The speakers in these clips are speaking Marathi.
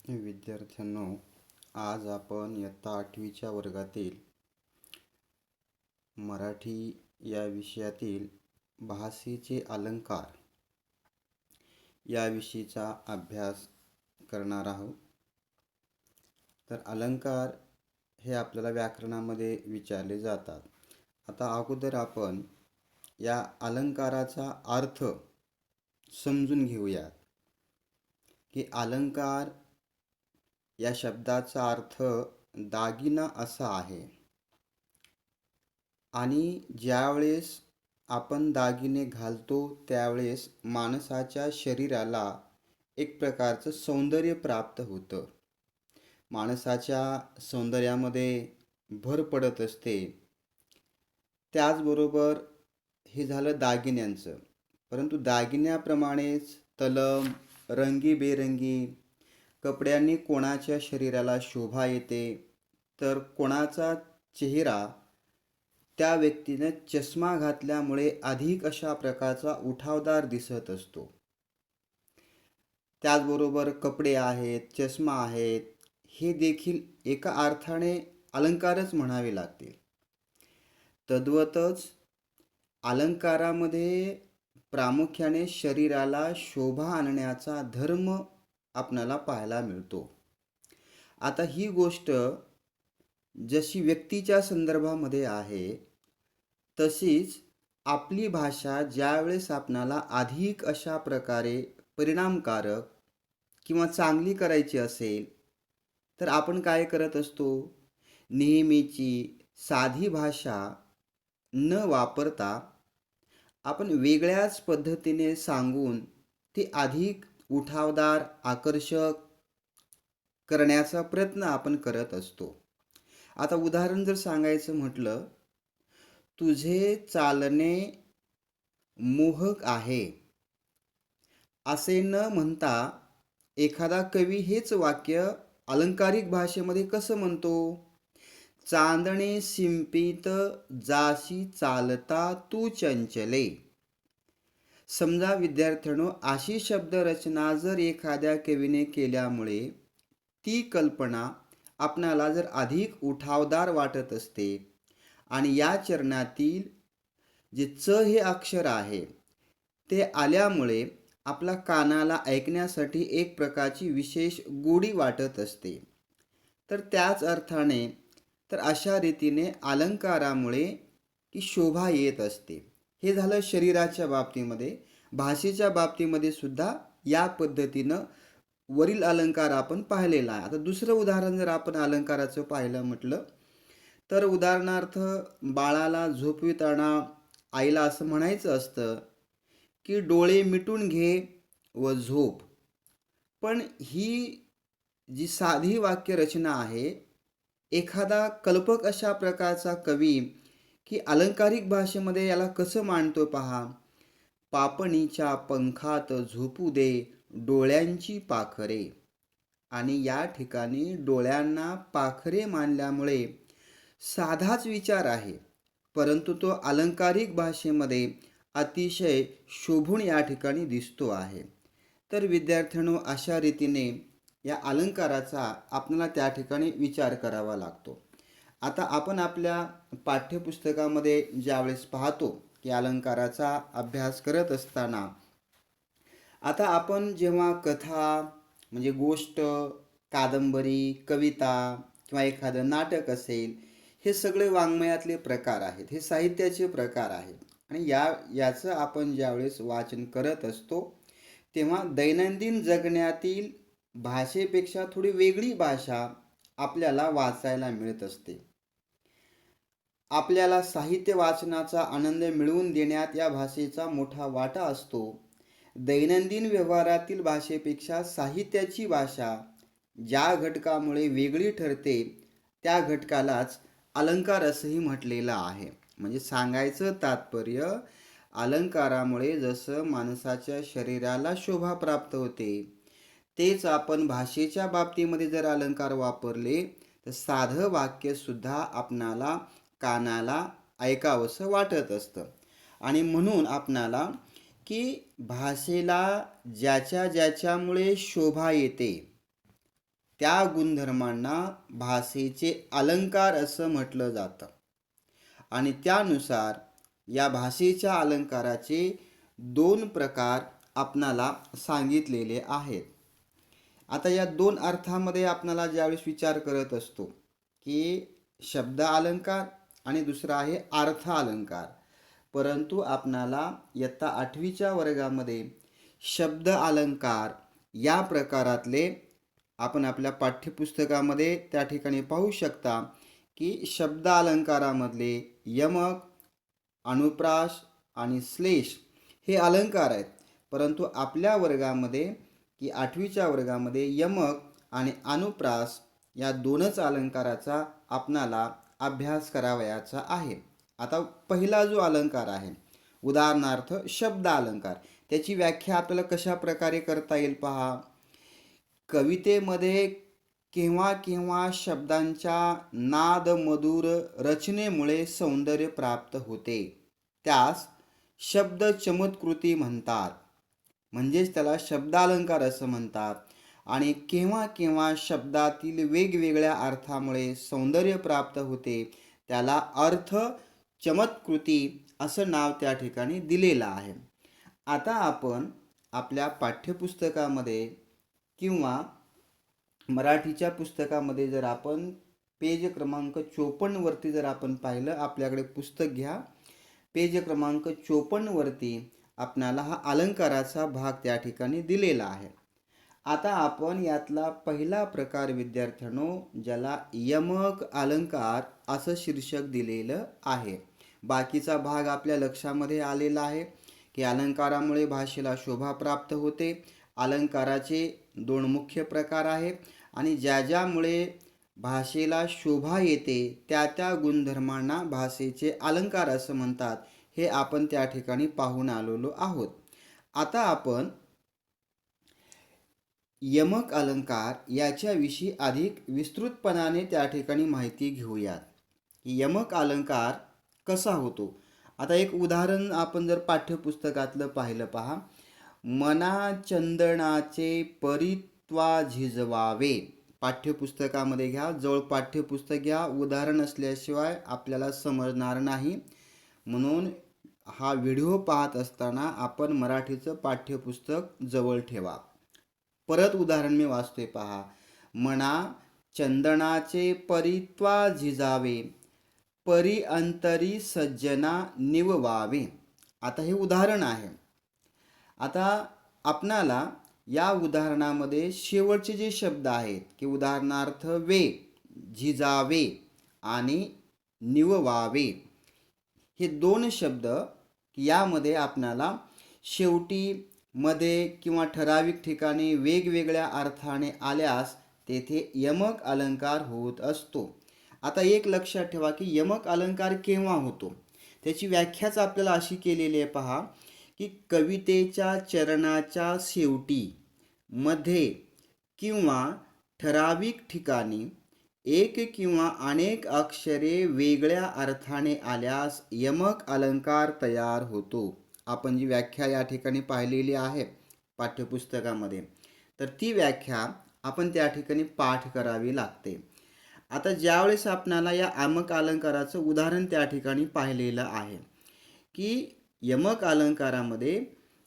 विद्यार्थ्यांनो, आज आपण इयत्ता 8वीच्या वर्गातील मराठी या विषयातील भाषेचे अलंकार या विषयीचा अभ्यास करणार आहोत. तर अलंकार हे आपल्याला व्याकरणामध्ये विचारले जातात. आता अगोदर आपण या अलंकाराचा अर्थ समजून घेऊयात की अलंकार या शब्दाचा अर्थ दागिना असा आहे. आणि ज्यावेळेस आपण दागिने घालतो त्यावेळेस माणसाच्या शरीराला एक प्रकारचं सौंदर्य प्राप्त होतं. माणसाच्या सौंदर्यामध्ये भर पडत असते. त्याचबरोबर हे झालं दागिन्यांचं. परंतु दागिन्याप्रमाणेच तलम, रंगीबेरंगी कपड्यांनी कोणाच्या शरीराला शोभा येते, तर कोणाचा चेहरा त्या व्यक्तीने चष्मा घातल्यामुळे अधिक अशा प्रकारचा उठावदार दिसत असतो. त्याचबरोबर कपडे आहेत, चष्मा आहेत, हे देखील एका अर्थाने अलंकारच म्हणावे लागतील. तद्वतच अलंकारामध्ये प्रामुख्याने शरीराला शोभा आणण्याचा धर्म आपल्याला पाहायला मिळतो. आता ही गोष्ट जशी व्यक्तीच्या संदर्भामध्ये आहे, तशीच आपली भाषा ज्यावेळेस आपणाला अधिक अशा प्रकारे परिणामकारक किंवा चांगली करायची असेल, तर आपण काय करत असतो? नेहमीची साधी भाषा न वापरता आपण वेगळ्याच पद्धतीने सांगून ती अधिक उठावदार, आकर्षक करण्याचा प्रयत्न आपण करत असतो. आता उदाहरण जर सांगायचं म्हटलं, तुझे चालणे मोहक आहे असे न म्हणता एखादा कवी हेच वाक्य अलंकारिक भाषेमध्ये कसं म्हणतो? चांदणे शिंपीत जाशी चालता तू चंचले. समजा विद्यार्थ्यांनो, अशी शब्दरचना जर एखाद्या कवीने केल्यामुळे ती कल्पना आपणाला जर अधिक उठावदार वाटत असते आणि या चरणातील जे च हे अक्षर आहे ते आल्यामुळे आपला कानाला ऐकण्यासाठी एक प्रकारची विशेष गोडी वाटत असते. तर त्याच अर्थाने तर अशा रीतीने अलंकारामुळे ती शोभा येत असते. हे झालं शरीराच्या बाबतीमध्ये. भाषेच्या बाबतीमध्ये सुद्धा या पद्धतीनं वरील अलंकार आपण पाहिलेला आहे. आता दुसरं उदाहरण जर आपण अलंकाराचं पाहिलं म्हटलं, तर उदाहरणार्थ बाळाला झोपविताना आईला असं म्हणायचं असतं की डोळे मिटून घे व झोप. पण ही जी साधी वाक्यरचना आहे, एखादा कल्पक अशा प्रकारचा कवी की अलंकारिक भाषेमध्ये याला कसं मांडतो पहा. पापणीच्या पंखात झोपू दे डोळ्यांची पाखरे. आणि या ठिकाणी डोळ्यांना पाखरे मानल्यामुळे साधाच विचार आहे, परंतु तो अलंकारिक भाषेमध्ये अतिशय शोभून या ठिकाणी दिसतो आहे. तर विद्यार्थ्यांनो, अशा रीतीने या अलंकाराचा आपल्याला त्या ठिकाणी विचार करावा लागतो. आता आपण आपल्या पाठ्यपुस्तकामध्ये ज्यावेळेस पाहतो की अलंकाराचा अभ्यास करत असताना, आता आपण जेव्हा कथा म्हणजे गोष्ट, कादंबरी, कविता किंवा एखादं नाटक असेल, हे सगळे वाङ्मयातले प्रकार आहेत, हे साहित्याचे प्रकार आहेत. आणि याचं आपण ज्यावेळेस वाचन करत असतो तेव्हा दैनंदिन जगण्यातील भाषेपेक्षा थोडी वेगळी भाषा आपल्याला वाचायला मिळत असते. आपल्याला साहित्य वाचनाचा आनंद मिळवून देण्यात या भाषेचा मोठा वाटा असतो. दैनंदिन व्यवहारातील भाषेपेक्षा साहित्याची भाषा ज्या घटकामुळे वेगळी ठरते त्या घटकालाच अलंकार असंही म्हटलेलं आहे. म्हणजे सांगायचं तात्पर्य, अलंकारामुळे जसं माणसाच्या शरीराला शोभा प्राप्त होते, तेच आपण भाषेच्या बाबतीमध्ये जर अलंकार वापरले तर साधं वाक्यसुद्धा आपणाला कानाला ऐकावंसं वाटत असतं. आणि म्हणून आपणाला की भाषेला ज्याच्यामुळे शोभा येते त्या गुणधर्मांना भाषेचे अलंकार असं म्हटलं जातं. आणि त्यानुसार या भाषेच्या अलंकाराचे 2 प्रकार आपणाला सांगितलेले आहेत. आता या 2 अर्थामध्ये आपणाला ज्यावेळेस विचार करत असतो की शब्द अलंकार आणि दुसरा आहे अर्थ अलंकार, परंतु आपणाला इयत्ता 8वीच्या वर्गामध्ये शब्द अलंकार या प्रकारातले आपण आपल्या पाठ्यपुस्तकामध्ये त्या ठिकाणी पाहू शकता की शब्द अलंकारामधले यमक, अनुप्रास आणि श्लेष हे अलंकार आहेत. परंतु आपल्या वर्गामध्ये की 8वीच्या वर्गामध्ये यमक आणि अनुप्रास या 2च अलंकाराचा आपणाला अभ्यास करावयाचा आहे. आता पहिला जो अलंकार आहे, उदाहरणार्थ शब्द अलंकार, त्याची व्याख्या आपल्याला कशा प्रकारे करता येईल पहा. कवितेमध्ये केव्हा केव्हा शब्दांच्या नादमधुर रचनेमुळे सौंदर्य प्राप्त होते, त्यास शब्द चमत्कृती म्हणतात, म्हणजेच त्याला शब्दालंकार असं म्हणतात. आणि केव्हा केव्हा शब्दातील वेगवेगळ्या अर्थामुळे सौंदर्य प्राप्त होते, त्याला अर्थ चमत्कृती असं नाव त्या ठिकाणी दिलेलं आहे. आता आपण आपल्या पाठ्यपुस्तकामध्ये किंवा मराठीच्या पुस्तकामध्ये जर आपण पेज क्रमांक 54 वरती जर आपण पाहिलं, आपल्याकडे पुस्तक घ्या, पेज क्रमांक 54 वरती आपणाला हा अलंकाराचा भाग त्या ठिकाणी दिलेला आहे. आता आपण यातला पहिला प्रकार विद्यार्थ्यांनो, ज्याला यमक अलंकार असं शीर्षक दिलेलं आहे. बाकीचा भाग आपल्या लक्षामध्ये आलेला आहे की अलंकारामुळे भाषेला शोभा प्राप्त होते. अलंकाराचे 2 मुख्य प्रकार आहेत आणि ज्यामुळे भाषेला शोभा येते त्या त्या गुणधर्मांना भाषेचे अलंकार असं म्हणतात, हे आपण त्या ठिकाणी पाहून आलेलो आहोत. आता आपण यमक अलंकार याच्याविषयी अधिक विस्तृतपणाने त्या ठिकाणी माहिती घेऊयात. यमक अलंकार कसा होतो. आता एक उदाहरण आपण जर पाठ्यपुस्तकातलं पाहिलं पहा. मना चंदनाचे परित्वा झिजवावे. पाठ्यपुस्तकामध्ये घ्या, जवळ पाठ्यपुस्तक घ्या, उदाहरण असल्याशिवाय आपल्याला समजणार नाही. म्हणून हा व्हिडिओ पाहत असताना आपण मराठीचं पाठ्यपुस्तक जवळ ठेवा. परत उदाहरण मी वाचतोय पहा. मना चंदनाचे परित्वा झिजावे, परी अंतरी सज्जना निववावे. आता हे उदाहरण आहे. आता आपणाला या उदाहरणामध्ये शेवटचे जे शब्द आहेत की उदाहरणार्थ वे, झिजावे आणि निववावे, हे 2 शब्द यामध्ये आपणाला शेवटी, मध्ये किंवा ठराविक ठिकाणी वेगवेगळ्या अर्थाने आल्यास तेथे यमक अलंकार होत असतो. आता एक लक्षात ठेवा की यमक अलंकार केव्हा होतो, त्याची व्याख्याच आपल्याला अशी केलेली आहे पहा की कवितेच्या चरणाच्या शेवटी, मध्ये किंवा ठराविक ठिकाणी एक किंवा अनेक अक्षरे वेगळ्या अर्थाने आल्यास यमक अलंकार तयार होतो. आपण जी व्याख्या या ठिकाणी पाहिलेली आहे पाठ्यपुस्तकामध्ये, तर ती व्याख्या आपण त्या ठिकाणी पाठ करावी लागते. आता ज्यावेळेस आपणाला या यमक अलंकाराचं उदाहरण त्या ठिकाणी पाहिलेलं आहे की यमक अलंकारामध्ये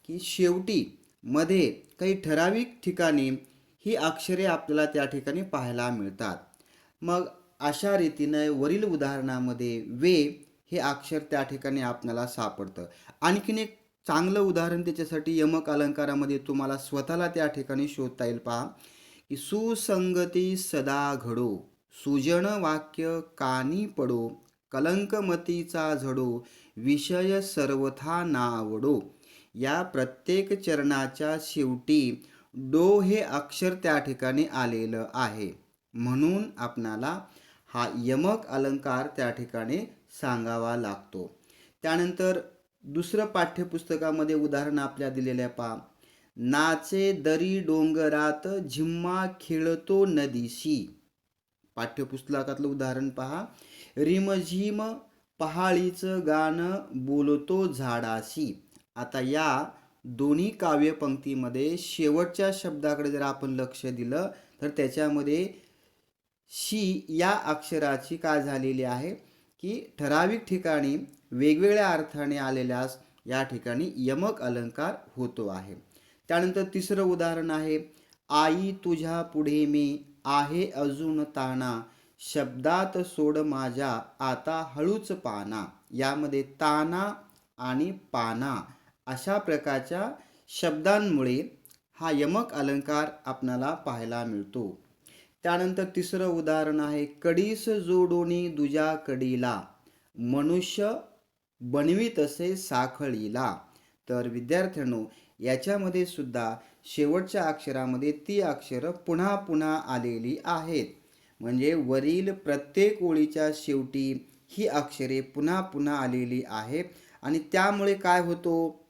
की शेवटी, मध्ये, काही ठराविक ठिकाणी ही अक्षरे आपल्याला त्या ठिकाणी पाहायला मिळतात. मग अशा रीतीने वरील उदाहरणामध्ये वे हे अक्षर त्या ठिकाणी आपल्याला सापडतं. आणखीन एक चांगलं उदाहरण त्याच्यासाठी यमक अलंकारामध्ये तुम्हाला स्वतःला त्या ठिकाणी शोधता येईल पहा की सुसंगती सदा घडो, सुजन वाक्य कानी पडो, कलंकमतीचा झडो, विषय सर्वथा नावडो. या प्रत्येक चरणाच्या शेवटी डो हे अक्षर त्या ठिकाणी आलेलं आहे, म्हणून आपणाला हा यमक अलंकार त्या ठिकाणी सांगावा लागतो. त्यानंतर दुसरं पाठ्यपुस्तकामध्ये उदाहरण आपल्या दिलेल्या पहा. नाचे दरी डोंगरात झिम्मा खेळतो नदीशी. पाठ्यपुस्तकातलं उदाहरण पहा. रिमझिम पहाडीचं गाणं बोलतो झाडाशी. आता या दोन्ही काव्यपंक्तीमध्ये शेवटच्या शब्दाकडे जर आपण लक्ष दिलं तर त्याच्यामध्ये शी या अक्षराची काय झालेली आहे की ठराविक ठिकाणी वेगवेगळ्या अर्थाने आलेल्यास या ठिकाणी यमक अलंकार होतो आहे. त्यानंतर तिसरं उदाहरण आहे, आई तुझ्या पुढे मी आहे अजून ताना, शब्दात सोड माझ्या आता हळूच पाना. यामध्ये ताना आणि पाना अशा प्रकारच्या शब्दांमुळे हा यमक अलंकार आपल्याला पाहायला मिळतो. त्यानंतर तिसरं उदाहरण आहे, कडीस जोडोनी दुजा कडीला, मनुष्य बनवीत असे साखळीला. तर विद्यार्थ्यांनो, याच्यामध्ये सुद्धा शेवटच्या अक्षरामध्ये ती अक्षरं पुन्हा पुन्हा आलेली आहेत. म्हणजे वरील प्रत्येक ओळीच्या शेवटी ही अक्षरे पुन्हा पुन्हा आलेली आहेत आणि त्यामुळे काय होतो,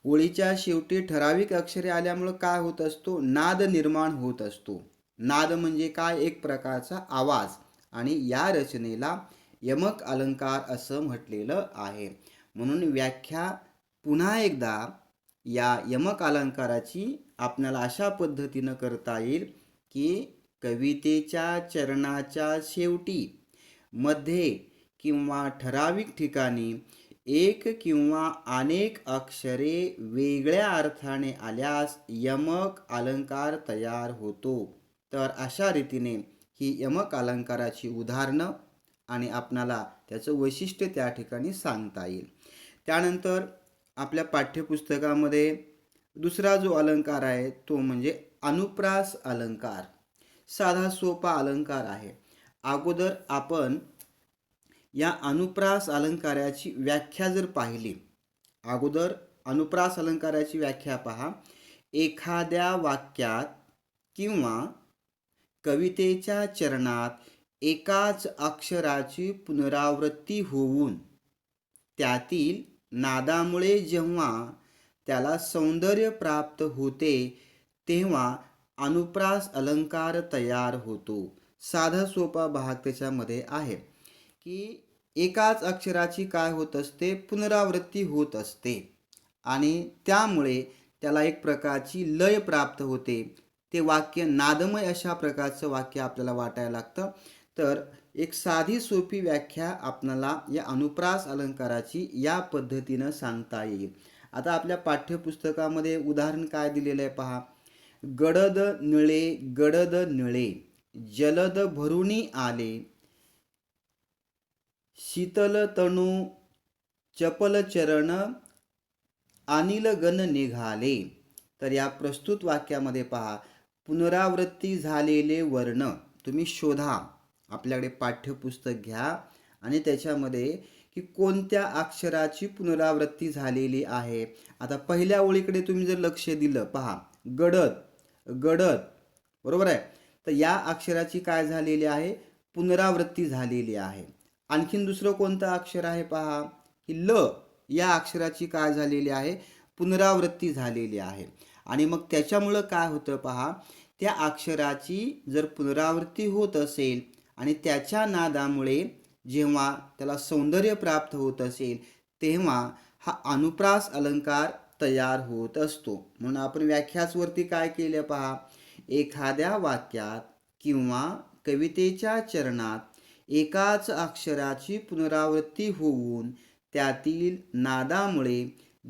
ओळीच्या शेवटी ठराविक अक्षरे आल्यामुळे काय होत असतो, नाद निर्माण होत असतो. नाद म्हणजे काय, एक प्रकारचा आवाज, आणि या रचनेला यमक अलंकार असं म्हटलेलं आहे. म्हणून व्याख्या पुन्हा एकदा या यमक अलंकाराची आपल्याला अशा पद्धतीनं करता येईल की कवितेच्या चरणाच्या शेवटी, मध्ये किंवा ठराविक ठिकाणी एक किंवा अनेक अक्षरे वेगळ्या अर्थाने आल्यास यमक अलंकार तयार होतो. तर अशा रीतीने ही यमक अलंकाराची उदाहरणं आणि आपणाला त्याचं वैशिष्ट्य त्या ठिकाणी सांगता येईल. त्यानंतर आपल्या पाठ्यपुस्तकामध्ये दुसरा जो अलंकार आहे तो म्हणजे अनुप्रास अलंकार. साधा सोपा अलंकार आहे. अगोदर आपण या अनुप्रास अलंकाराची व्याख्या जर पाहिली, अगोदर अनुप्रास अलंकाराची व्याख्या पहा. एखाद्या वाक्यात किंवा कवितेच्या चरणात एकाच अक्षराची पुनरावृत्ती होऊन त्यातील नादामुळे जेव्हा त्याला सौंदर्य प्राप्त होते तेव्हा अनुप्रास अलंकार तयार होतो. साधा सोपा भाग त्याच्यामध्ये आहे की एकाच अक्षराची काय होत असते, पुनरावृत्ती होत असते आणि त्यामुळे त्याला एक प्रकारची लय प्राप्त होते. ते वाक्य नादमय अशा प्रकारचं वाक्य आपल्याला वाटायला लागतं. तर एक साधी सोपी व्याख्या आपल्याला या अनुप्रास अलंकाराची या पद्धतीनं सांगता येईल. आता आपल्या पाठ्यपुस्तकामध्ये उदाहरण काय दिलेलं आहे पहा. गडद निळे जलद भरुणी आले, शीतल तणू चपल चरण अनिल गण निघाले. तर या प्रस्तुत वाक्यामध्ये पहा, पुनरावृत्ती झालेले वर्ण तुम्ही शोधा. आपल्याकडे पाठ्यपुस्तक घ्या आणि त्याच्यामध्ये की कोणत्या अक्षराची पुनरावृत्ती झालेली आहे. आता पहिल्या ओळीकडे तुम्ही जर लक्ष दिलं पहा, गडद गडद, बरोबर आहे. तर या अक्षराची काय झालेली आहे, पुनरावृत्ती झालेली आहे. आणखीन दुसरं कोणतं अक्षर आहे पहा, की ल या अक्षराची काय झालेली आहे, पुनरावृत्ती झालेली आहे. आणि मग त्याच्यामुळं काय होतं पहा, त्या अक्षराची जर पुनरावृत्ती होत असेल आणि त्याच्या नादामुळे जेव्हा त्याला सौंदर्य प्राप्त होत असेल तेव्हा हा अनुप्रास अलंकार तयार होत असतो. म्हणून आपण व्याख्याचवरती काय केलं पहा, एखाद्या वाक्यात किंवा कवितेच्या चरणात एकाच अक्षराची पुनरावृत्ती होऊन त्यातील नादामुळे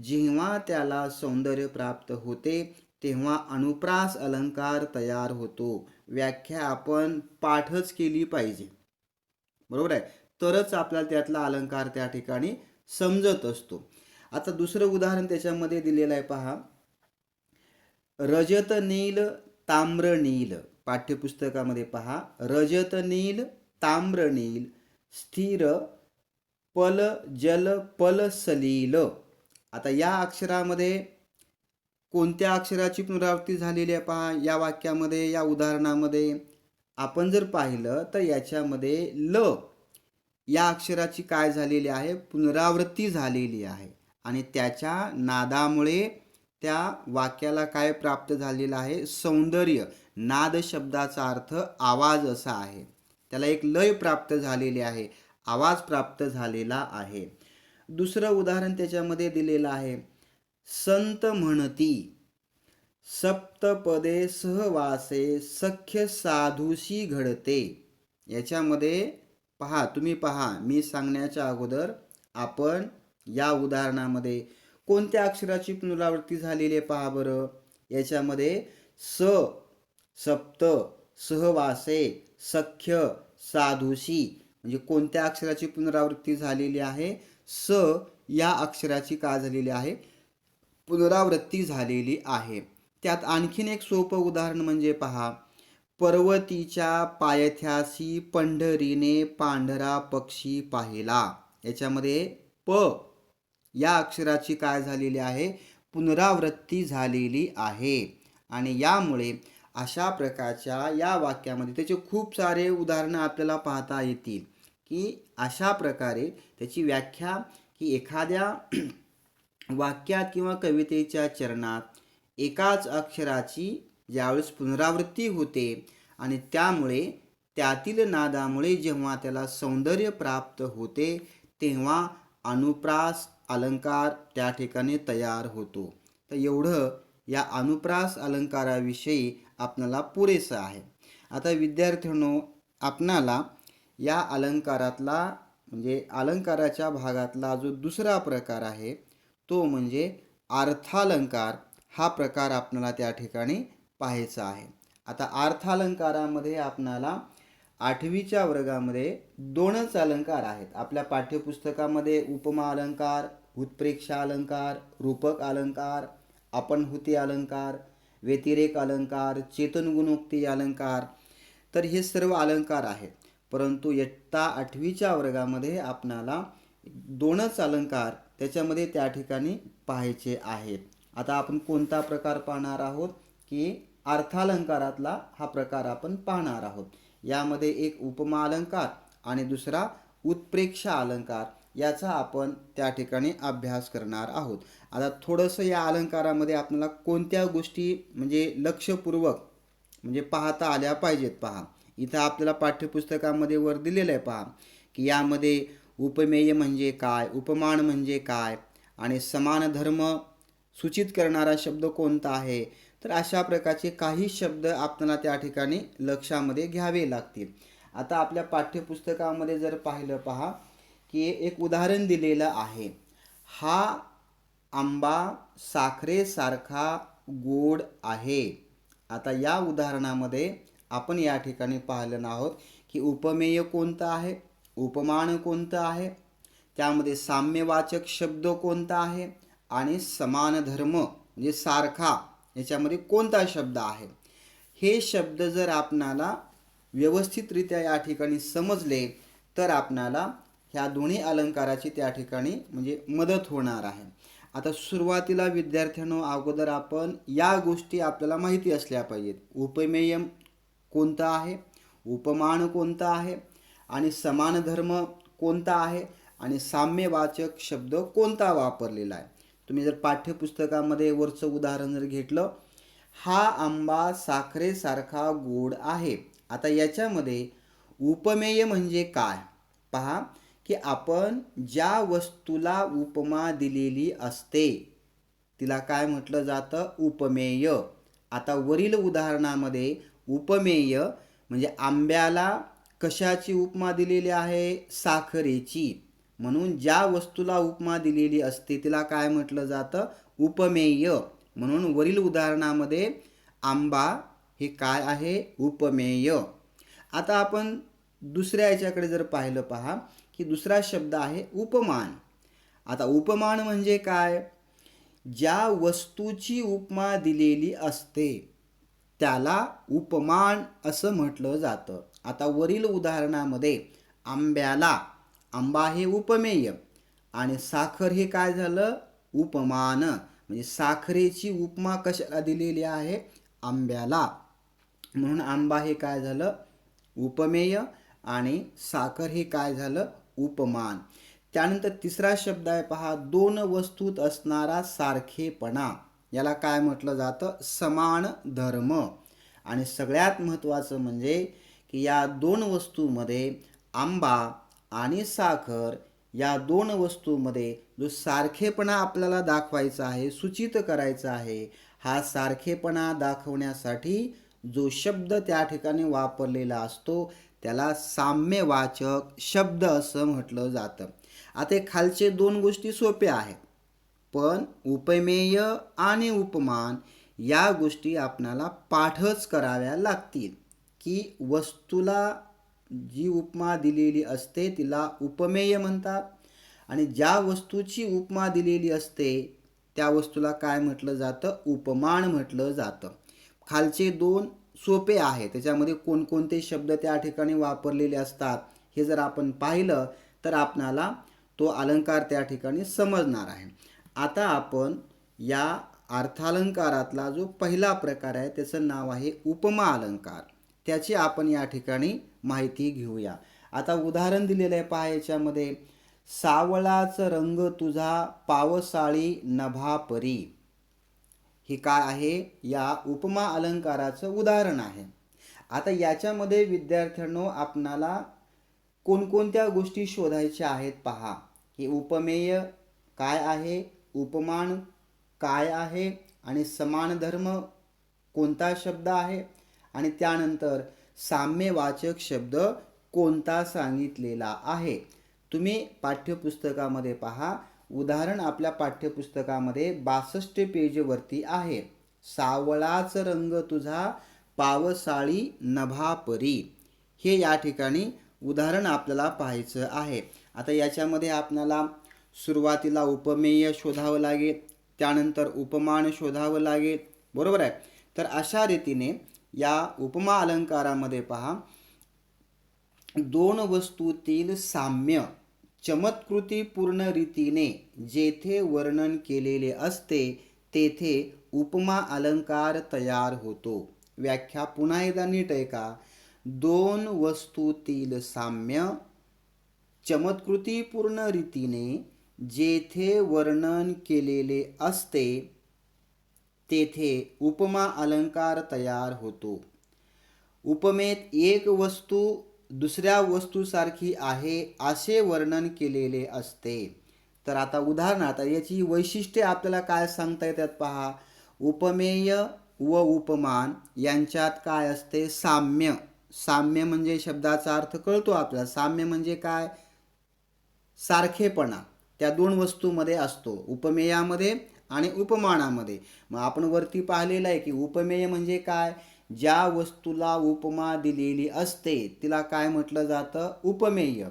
जेव्हा त्याला सौंदर्य प्राप्त होते तेव्हा अनुप्रास अलंकार तयार होतो. व्याख्या आपण पाठच केली पाहिजे, बरोबर आहे, तरच आपल्याला त्यातला अलंकार त्या ठिकाणी समजत असतो. आता दुसरं उदाहरण त्याच्यामध्ये दिलेलं आहे पहा. रजत नील ताम्र नील, पाठ्यपुस्तकामध्ये पहा, रजत नील ताम्र नील स्थिर पल जल पल सलील. आता या अक्षरामध्ये कोणत्या अक्षराची पुनरावृत्ती झालेली आहे पहा. या वाक्यामध्ये, या उदाहरणामध्ये आपण जर पाहिलं तर याच्यामध्ये ल या अक्षराची काय झालेली आहे, पुनरावृत्ती झालेली आहे आणि त्याच्या नादामुळे त्या वाक्याला काय प्राप्त झालेलं आहे, सौंदर्य. नाद शब्दाचा अर्थ आवाज असा आहे. त्याला एक लय प्राप्त झालेली आहे, आवाज प्राप्त झालेला आहे. दुसरं उदाहरण त्याच्यामध्ये दिलेलं आहे. संत म्हणती सप्तपदे सहवासे सख्य साधूशी घडते. याच्यामध्ये तुम्ही पहा, मी सांगण्याच्या अगोदर आपण या उदाहरणामध्ये कोणत्या अक्षराची पुनरावृत्ती झालेली आहे पहा बरं. याच्यामध्ये सप्त, सहवासे, सख्य, साधूशी, म्हणजे कोणत्या अक्षराची पुनरावृत्ती झालेली आहे? या अक्षराची काय झालेली आहे? पुनरावृत्ती झालेली आहे. त्यात आणखीन एक सोपं उदाहरण म्हणजे पहा, पर्वतीच्या पायथ्याशी पंढरीने पांढरा पक्षी पाहिला. याच्यामध्ये या अक्षराची काय झालेली आहे? पुनरावृत्ती झालेली आहे. आणि यामुळे अशा प्रकारच्या या वाक्यामध्ये त्याचे खूप सारे उदाहरणं आपल्याला पाहता येतील, की अशा प्रकारे त्याची व्याख्या की एखाद्या वाक्यात किंवा कवितेच्या चरणात एकाच अक्षराची ज्यावेळेस पुनरावृत्ती होते आणि त्यामुळे त्यातील नादामुळे जेव्हा त्याला सौंदर्य प्राप्त होते तेव्हा अनुप्रास अलंकार त्या ठिकाणी तयार होतो. तर एवढं या अनुप्रास अलंकाराविषयी आपल्याला पुरेसं आहे. आता विद्यार्थ्यांनो, आपणाला या अलंकारातला म्हणजे अलंकाराच्या भागातला जो दुसरा प्रकार आहे तो म्हणजे अर्थालंकार. हा प्रकार आपल्याला त्या ठिकाणी पाहायचा आहे. आता अर्थालंकारामध्ये आपणाला 8वीच्या वर्गामध्ये 2च अलंकार आहेत. आपल्या पाठ्यपुस्तकामध्ये उपमा अलंकार, उत्प्रेक्षा अलंकार, रूपक अलंकार, आपणहुती अलंकार, व्यतिरेक अलंकार, चेतनगुणोक्ती अलंकार, तर हे सर्व अलंकार आहेत. परंतु इयत्ता 8वीच्या वर्गामध्ये आपणाला 2च अलंकार त्याच्यामध्ये त्या ठिकाणी पाहायचे आहेत. आता आपण कोणता प्रकार पाहणार आहोत? की अर्थालंकारातला हा प्रकार आपण पाहणार आहोत. यामध्ये एक उपमा अलंकार आणि दुसरा उत्प्रेक्षा अलंकार याचा आपण त्या ठिकाणी अभ्यास करणार आहोत. आता थोडंसं या अलंकारामध्ये आपल्याला कोणत्या गोष्टी म्हणजे लक्षपूर्वक म्हणजे पाहता आल्या पाहिजेत पहा. इथं आपल्याला पाठ्यपुस्तकामध्ये वर दिलेलं आहे पहा, की यामध्ये उपमेय म्हणजे काय, उपमान म्हणजे काय आणि समान धर्म सूचित करणारा शब्द कोणता आहे. तर अशा प्रकारचे काही शब्द आपल्याला त्या ठिकाणी लक्षामध्ये घ्यावे लागतील. आता आपल्या पाठ्यपुस्तकामध्ये जर पाहिलं पहा, की एक उदाहरण दिलेलं आहे. हा आंबा साखरेसारखा गोड आहे. आता या उदाहरणामध्ये आपण या ठिकाणी पाहिलं आहोत की उपमेय कोणतं आहे, उपमान कोणतं आहे, त्यामध्ये साम्यवाचक शब्द कोणता आहे आणि समान धर्म म्हणजे सारखा याच्यामध्ये कोणता शब्द आहे. हे शब्द जर आपणाला व्यवस्थितरित्या या ठिकाणी समजले तर आपणाला ह्या दोन्ही अलंकाराची त्या ठिकाणी म्हणजे मदत होणार आहे. आता सुरुवातीला विद्यार्थ्यांनो, अगोदर आपण या गोष्टी आपल्याला माहिती असल्या पाहिजेत. उपमेय कोणता आहे, उपमान कोणता आहे आणि समान धर्म कोणता आहे आणि साम्यवाचक शब्द कोणता वापरलेला आहे. तुम्ही जर पाठ्यपुस्तकामध्ये वरचं उदाहरण जर घेतलं, हा आंबा साखरेसारखा गोड आहे. आता याच्यामध्ये उपमेय म्हणजे काय पहा, की आपण ज्या वस्तूला उपमा दिलेली असते तिला काय म्हटलं जातं? उपमेय. आता वरील उदाहरणामध्ये उपमेय म्हणजे आंब्याला कशाची उपमा दिलेली आहे? साखरेची. म्हणून ज्या वस्तूला उपमा दिलेली असते तिला काय म्हटलं जातं? उपमेय. म्हणून वरील उदाहरणामध्ये आंबा हे काय आहे? उपमेय. आता आपण दुसऱ्या याच्याकडे जर पाहिलं पहा, की दुसरा शब्द आहे उपमान. आता उपमान म्हणजे काय? ज्या वस्तूची उपमा दिलेली असते त्याला उपमान असं म्हटलं जातं. आता वरील उदाहरणामध्ये आंब्याला, आंबा हे उपमेय आणि साखर हे काय झालं? उपमान. म्हणजे साखरेची उपमा कशाला दिलेली आहे? आंब्याला. म्हणून आंबा हे काय झालं? उपमेय आणि साखर हे काय झालं? उपमान. त्यानंतर तिसरा शब्द आहे पहा, दोन वस्तूत असणारा सारखेपणा. याला काय म्हटलं जातं? समान धर्म. आणि सगळ्यात महत्त्वाचं म्हणजे की या दोन वस्तूमध्ये आंबा आणि साखर या दोन वस्तूमध्ये जो सारखेपणा आपल्याला दाखवायचा आहे, सूचित करायचा आहे, हा सारखेपणा दाखवण्यासाठी जो शब्द त्या ठिकाणी वापरलेला असतो त्याला साम्यवाचक शब्द असं म्हटलं जातं. आता खालचे दोन गोष्टी सोप्या आहेत, पण उपमेय आणि उपमान या गोष्टी आपल्याला पाठच कराव्या लागतील. की वस्तूला जी उपमा दिलेली असते तिला उपमेय म्हणतात आणि ज्या वस्तूची उपमा दिलेली असते त्या वस्तूला काय म्हटलं जातं, उपमान म्हटलं जातं. खालचे दोन सोपे आहे, त्याच्यामध्ये कोणकोणते शब्द त्या ठिकाणी वापरलेले असतात हे जर आपण पाहिलं तर आपणाला तो अलंकार त्या ठिकाणी समजणार आहे. आता आपण या अर्थालंकारातला जो पहिला प्रकार आहे त्याचं नाव आहे उपमा अलंकार. त्याची आपण या ठिकाणी माहिती घेऊया. आता उदाहरण दिलेलं आहे पहा याच्यामध्ये, सावळाच रंग तुझा पावसाळी नभा परी. हे काय आहे, या उपमा अलंकाराचं उदाहरण आहे. आता याच्यामध्ये विद्यार्थ्यांनो आपणाला कोणकोणत्या गोष्टी शोधायच्या आहेत पहा. हे उपमेय काय आहे, उपमान काय आहे आणि समान धर्म कोणता शब्द आहे आणि त्यानंतर साम्यवाचक शब्द कोणता सांगितलेला आहे. तुम्ही पाठ्यपुस्तकामध्ये पहा, उदाहरण आपल्या पाठ्यपुस्तकामध्ये 62 पेजवरती आहे. सावळाच रंग तुझा पावसाळी नभा परी, हे या ठिकाणी उदाहरण आपल्याला पाहायचं आहे. आता याच्यामध्ये आपल्याला सुरुवातीला उपमेय शोधावं लागेल, त्यानंतर उपमान शोधावं लागेल, बरोबर आहे. तर अशा रीतीने या उपमा अलंकारामध्ये पहा, दोन वस्तूतील साम्य चमत्कृतीपूर्ण रीतीने जेथे वर्णन केलेले असते तेथे उपमा अलंकार तयार होतो. व्याख्या पुन्हा एकदा नीट ऐका. दोन वस्तूतील साम्य चमत्कृतीपूर्ण रीतीने जेथे वर्णन केलेले असते तेथे उपमा अलंकार तयार होतो. उपमेत एक वस्तू दुसऱ्या वस्तूसारखी आहे असे वर्णन केलेले असते. तर आता उदाहरणार्थ याची वैशिष्ट्ये आपल्याला काय सांगता येतात पहा. उपमेय व उपमान यांच्यात काय असते, साम्य. साम्य म्हणजे शब्दाचा अर्थ कळतो आपल्याला. साम्य म्हणजे काय, सारखेपणा त्या दोन वस्तूमध्ये असतो, उपमेयामध्ये आणि उपमानामध्ये. मग आपण वरती पाहिलेलं आहे की उपमेय म्हणजे काय, ज्या वस्तूला उपमा दिलेली असते तिला काय म्हटलं जातं, उपमेय.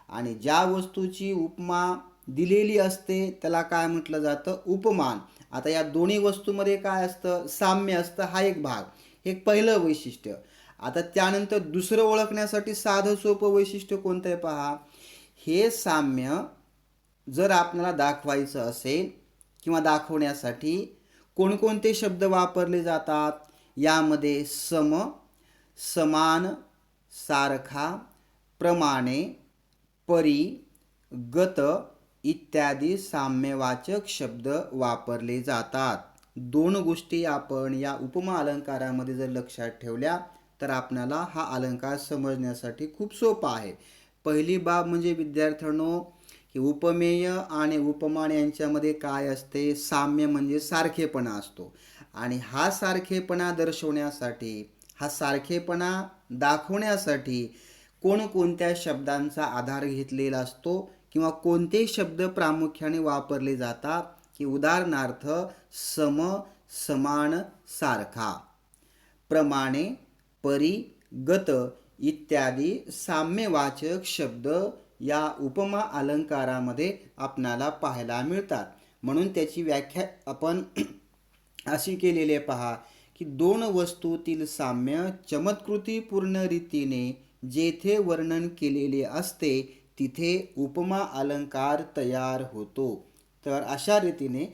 आणि ज्या वस्तूची उपमा दिलेली असते त्याला काय म्हटलं जातं, उपमान. आता या दोन्ही वस्तूमध्ये काय असतं, साम्य असतं. हा एक भाग, एक पहिलं वैशिष्ट्य. आता त्यानंतर दुसरं ओळखण्यासाठी साधं सोपं वैशिष्ट्य कोणतं आहे पहा. हे साम्य जर आपल्याला दाखवायचं असेल किंवा दाखवण्यासाठी कोणकोणते शब्द वापरले जातात, यामध्ये सम, समान, सारखा, प्रमाणे, परी, गत इत्यादी साम्यवाचक शब्द वापरले जातात. दोन गोष्टी आपण या उपमा अलंकारामध्ये जर लक्षात ठेवल्या तर आपल्याला हा अलंकार समजण्यासाठी खूप सोपा आहे. पहिली बाब म्हणजे विद्यार्थ्यांनो की उपमेय आणि उपमान यांच्यामध्ये काय असते, साम्य म्हणजे सारखेपणा असतो. आणि हा सारखेपणा दर्शवण्यासाठी, हा सारखेपणा दाखवण्यासाठी कोणकोणत्या शब्दांचा आधार घेतलेला असतो किंवा कोणते शब्द प्रामुख्याने वापरले जातात, की उदाहरणार्थ सम, समान, सारखा, प्रमाणे, परी, गत इत्यादी साम्यवाचक शब्द या उपमा अलंकारामध्ये आपणाला पाहायला मिळतात. म्हणून त्याची व्याख्या आपण अशी केलेली आहे पहा, की दोन वस्तूतील साम्य चमत्कृतीपूर्ण रीतीने जेथे वर्णन केलेले असते तिथे उपमा अलंकार तयार होतो. तर अशा रीतीने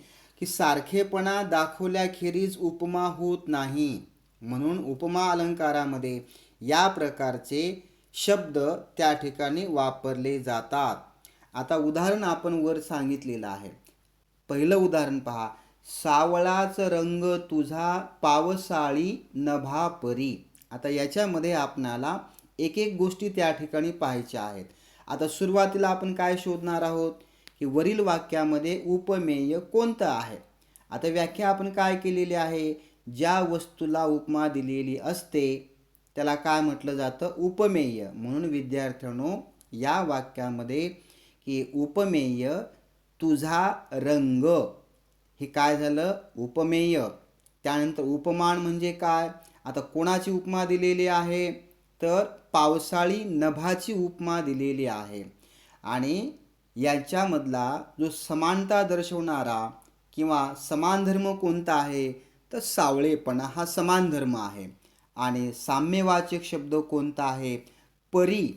की सारखेपणा दाखवल्याखेरीज उपमा होत नाही, म्हणून उपमा अलंकारामध्ये या प्रकारचे शब्द त्या ठिकाणी वापरले जातात. आता उदाहरण आपण वर सांगितलेलं आहे. पहिलं उदाहरण पहा, सावळाच रंग तुझा पावसाळी नभा परी. आता याच्यामध्ये आपणाला एक एक गोष्टी त्या ठिकाणी पाहायच्या आहेत. आता सुरुवातीला आपण काय शोधणार आहोत की वरील वाक्यामध्ये उपमेय कोणतं आहे. आता व्याख्या आपण काय केलेली आहे, ज्या वस्तूला उपमा दिलेली असते त्याला काय म्हटलं जातं, उपमेय. म्हणून विद्यार्थ्यांनो, या वाक्यामध्ये की उपमेय तुझा रंग, हे काय झालं, उपमेय. त्यानंतर उपमान म्हणजे काय, आता कोणाची उपमा दिलेली आहे, तर पावसाळी नभाची उपमा दिलेली आहे. आणि यांच्यामधला जो समानता दर्शवणारा किंवा समान धर्म कोणता आहे, तर सावळेपणा हा समान धर्म आहे. आणि साम्यवाचक शब्द कोणता आहे, परी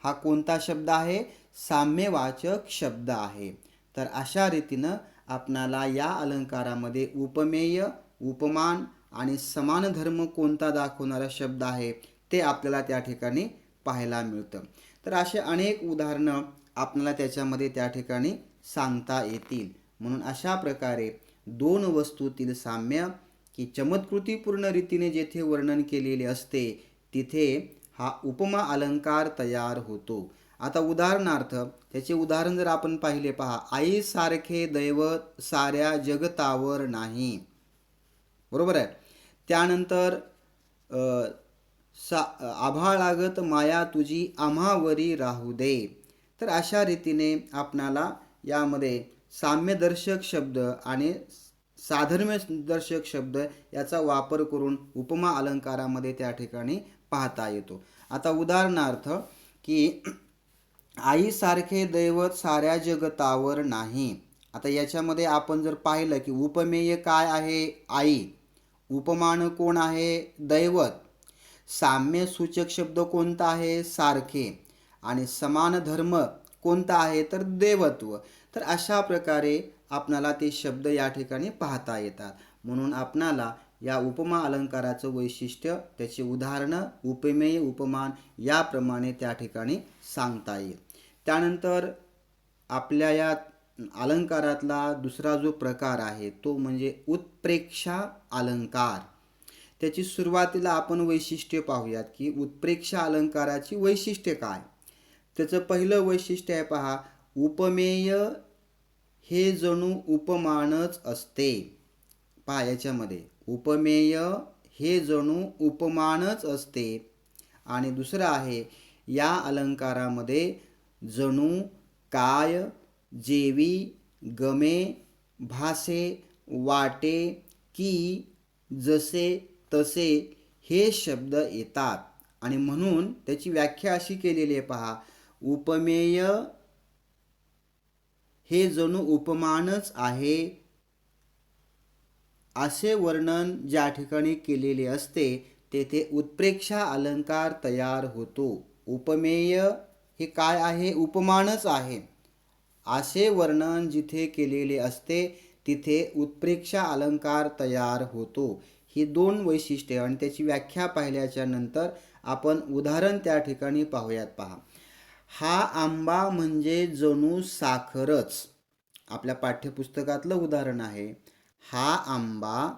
हा कोणता शब्द आहे, साम्यवाचक शब्द आहे. तर अशा रीतीनं आपणाला या अलंकारामध्ये उपमेय, उपमान आणि समान धर्म कोणता दाखवणारा शब्द आहे ते आपल्याला त्या ठिकाणी पाहायला मिळतं. तर असे अनेक उदाहरणं आपल्याला त्याच्यामध्ये त्या ठिकाणी सांगता येतील. म्हणून अशा प्रकारे दोन वस्तूतील साम्य की चमत्कृतीपूर्ण रीतीने जेथे वर्णन केलेले असते तिथे हा उपमा अलंकार तयार होतो. आता उदाहरणार्थ त्याचे उदाहरण जर आपण पाहिले, पहा, आईसारखे दैवत साऱ्या जगतावर नाही, बरोबर आहे. त्यानंतर आभाळागत माया तुझी आम्हावरी राहू दे. तर अशा रीतीने आपणाला यामध्ये साम्यदर्शक शब्द आणि साधर्म्यदर्शक शब्द याचा वापर करून उपमा अलंकारामध्ये त्या ठिकाणी पाहता येतो. आता उदाहरणार्थ की आईसारखे दैवत साऱ्या जगतावर नाही. आता याच्यामध्ये आपण जर पाहिलं की उपमेय काय आहे, आई. उपमान कोण आहे, दैवत. साम्य सूचक शब्द कोणता आहे, सारखे. आणि समान धर्म कोणता आहे, तर देवत्व. तर अशा प्रकारे आपणाला ते शब्द या ठिकाणी पाहता येतात. म्हणून आपणाला या उपमा अलंकाराचं वैशिष्ट्य, त्याची उदाहरणं, उपमेय, उपमान याप्रमाणे त्या ठिकाणी सांगता येईल. त्यानंतर आपल्या या अलंकारातला दुसरा जो प्रकार आहे तो म्हणजे उत्प्रेक्षा अलंकार. त्याची सुरुवातीला आपण वैशिष्ट्य पाहूयात की उत्प्रेक्षा अलंकाराची वैशिष्ट्य काय. त्याचं पहिलं वैशिष्ट्य आहे, पहा, उपमेय हे जणू उपमानच असते. पहा, याच्यामध्ये उपमेय हे जणू उपमानच असते. आणि दुसरं आहे, या अलंकारामध्ये जणू काय, जेवी, गमे, भासे, वाटे की, जसे तसे हे शब्द येतात. आणि म्हणून त्याची व्याख्या अशी केलेली आहे, पहा, उपमेय हे जणू उपमानच आहे असे वर्णन ज्या ठिकाणी केलेले असते तेथे उत्प्रेक्षा अलंकार तयार होतो. उपमेय हे काय आहे, उपमानच आहे असे वर्णन जिथे केलेले असते तिथे उत्प्रेक्षा अलंकार तयार होतो. ही दोन वैशिष्ट्ये आणि त्याची व्याख्या पाहिल्याच्या नंतर आपण उदाहरण त्या ठिकाणी पाहूयात. पहा, हा आंबा म्हणजे जणू साखरच. आपल्या पाठ्यपुस्तकातलं उदाहरण आहे. हा आंबा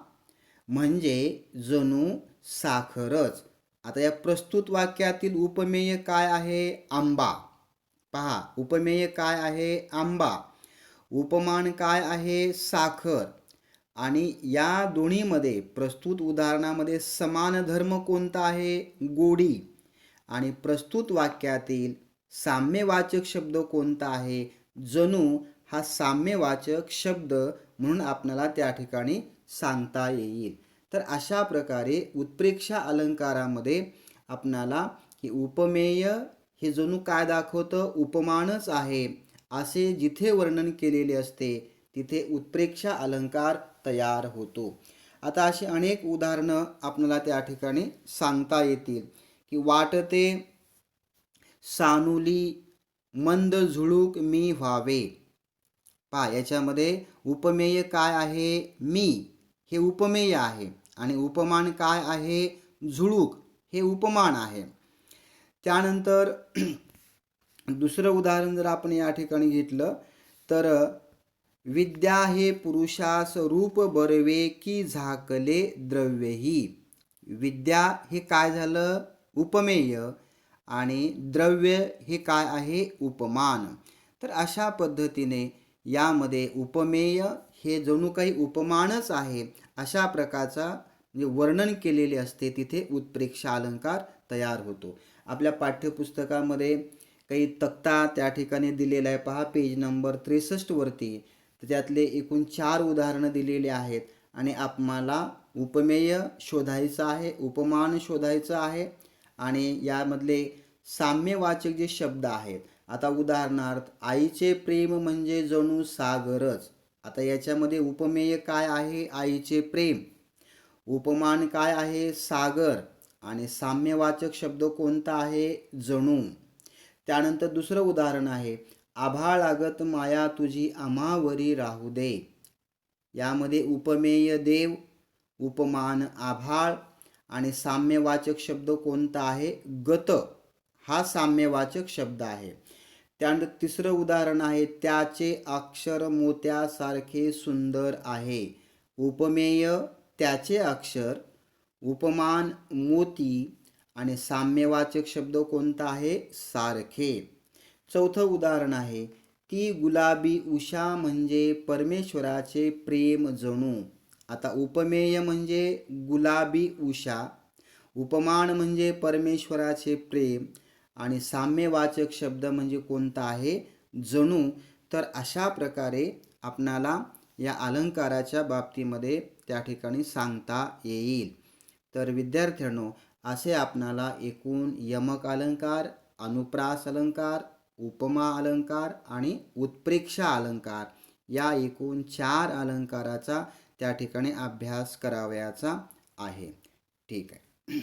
म्हणजे जणू साखरच. आता या प्रस्तुत वाक्यातील उपमेय काय आहे, आंबा. पहा, उपमेय काय आहे, आंबा. उपमान काय आहे, साखर. आणि या दोन्हीमध्ये प्रस्तुत उदाहरणामध्ये समान धर्म कोणता आहे, गोडी. आणि प्रस्तुत वाक्यातील साम्यवाचक शब्द कोणता आहे, जणू हा साम्यवाचक शब्द म्हणून आपल्याला त्या ठिकाणी सांगता येईल. तर अशा प्रकारे उत्प्रेक्षा अलंकारामध्ये आपणाला की उपमेय हे जणू काय दाखवतं, उपमानच आहे असे जिथे वर्णन केलेले असते तिथे उत्प्रेक्षा अलंकार तयार होतो. आता अशी अनेक उदाहरणं आपल्याला त्या ठिकाणी सांगता येतील की वाटते सानुली मंद झुळूक मी व्हावे. पहा, याच्यामध्ये उपमेय काय आहे, मी हे उपमेय आहे. आणि उपमान काय आहे, झुळूक हे उपमान आहे. त्यानंतर दुसरं उदाहरण जर आपण या ठिकाणी घेतलं तर विद्या हे पुरुषास रूप बरवे की झाकले द्रव्यही. विद्या हे काय झालं, उपमेय. आणि द्रव्य हे काय आहे, उपमान. तर अशा पद्धतीने यामध्ये उपमेय हे जणू काही उपमानच आहे अशा प्रकारचा म्हणजे वर्णन केलेले असते, तिथे उत्प्रेक्षा अलंकार तयार होतो. आपल्या पाठ्यपुस्तकामध्ये काही तक्ता त्या ठिकाणी दिलेला आहे पहा, पेज नंबर 63 वरती. तर त्यातले एकूण 4 उदाहरणं दिलेली आहेत आणि आपल्याला उपमेय शोधायचं आहे, उपमान शोधायचं आहे आणि यामधले साम्यवाचक जे शब्द आहेत. आता उदाहरणार्थ आईचे प्रेम म्हणजे जणू सागरच. आता याच्यामध्ये उपमेय काय आहे? आईचे प्रेम. उपमान काय आहे? सागर. आणि साम्यवाचक शब्द कोणता आहे? जणू. त्यानंतर दुसरं उदाहरण आहे, आभाळ लागत माया तुझी आम्हावरी राहू दे. यामध्ये उपमेय देव, उपमान आभाळ आणि साम्यवाचक शब्द कोणता आहे? गत. हा साम्यवाचक शब्द आहे. त्यानंतर तिसरं उदाहरण आहे, त्याचे अक्षर मोत्यासारखे सुंदर आहे. उपमेय त्याचे अक्षर, उपमान मोती आणि साम्यवाचक शब्द कोणता आहे? सारखे. चौथं उदाहरण आहे, ती गुलाबी उषा म्हणजे परमेश्वराचे प्रेम जणू. आता उपमेय म्हणजे गुलाबी उषा, उपमान म्हणजे परमेश्वराचे प्रेम आणि साम्यवाचक शब्द म्हणजे कोणता आहे? जणू. तर अशा प्रकारे आपणाला या अलंकाराच्या बाबतीमध्ये त्या ठिकाणी सांगता येईल. तर विद्यार्थ्यांनो, असे आपणाला एकूण यमक अलंकार, अनुप्रास अलंकार, उपमा अलंकार आणि उत्प्रेक्षा अलंकार या एकूण 4 अलंकाराचा त्या ठिकाणी अभ्यास करावयाचा आहे. ठीक आहे.